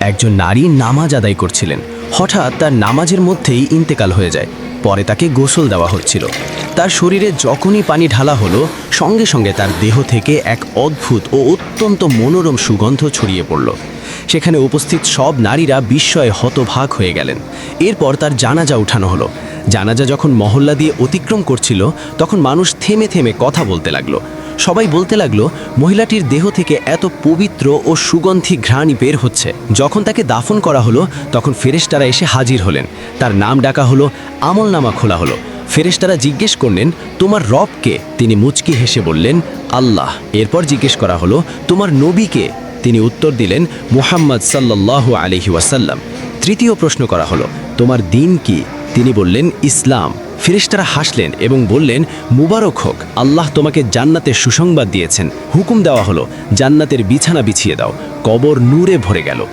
একজন নারী নামাজ আদায় করছিলেন। হঠাৎ তার নামাজের মধ্যেই ইন্তেকাল হয়ে যায়। পরে তাকে গোসল দেওয়া হচ্ছিল। তার শরীরে যখনই পানি ঢালা হলো, সঙ্গে সঙ্গে তার দেহ থেকে এক অদ্ভুত ও অত্যন্ত মনোরম সুগন্ধ ছড়িয়ে পড়ল। সেখানে উপস্থিত সব নারীরা বিস্ময়ে হতভাগ হয়ে গেলেন। এরপর তার জানাজা উঠানো হলো। জানাজা যখন মহল্লা দিয়ে অতিক্রম করছিল, তখন মানুষ থেমে থেমে কথা বলতে লাগলো। সবাই বলতে লাগলো, মহিলাটির দেহ থেকে এত পবিত্র ও সুগন্ধি ঘ্রাণই বের হচ্ছে। যখন তাকে দাফন করা হলো, তখন ফেরেশতারা এসে হাজির হলেন। তার নাম ডাকা হলো, আমলনামা খোলা হলো। ফেরেশতারা জিজ্ঞেস করলেন, তোমার রব কে? তিনি মুচকি হেসে বললেন, আল্লাহ। এরপর জিজ্ঞেস করা হলো, তোমার নবী কে? তিনি উত্তর দিলেন, মুহাম্মদ সাল্লাল্লাহু আলাইহি ওয়াসাল্লাম। তৃতীয় প্রশ্ন করা হলো, তোমার দ্বীন কি? তিনি বললেন, ইসলাম। ফেরেশতারা হাসলেন এবং বললেন, মুবারক হোক, আল্লাহ তোমাকে জান্নাতের সুসংবাদ দিয়েছেন। হুকুম দেওয়া হলো, জান্নাতের বিছানা বিছিয়ে দাও। কবর নূরে ভরে গেল।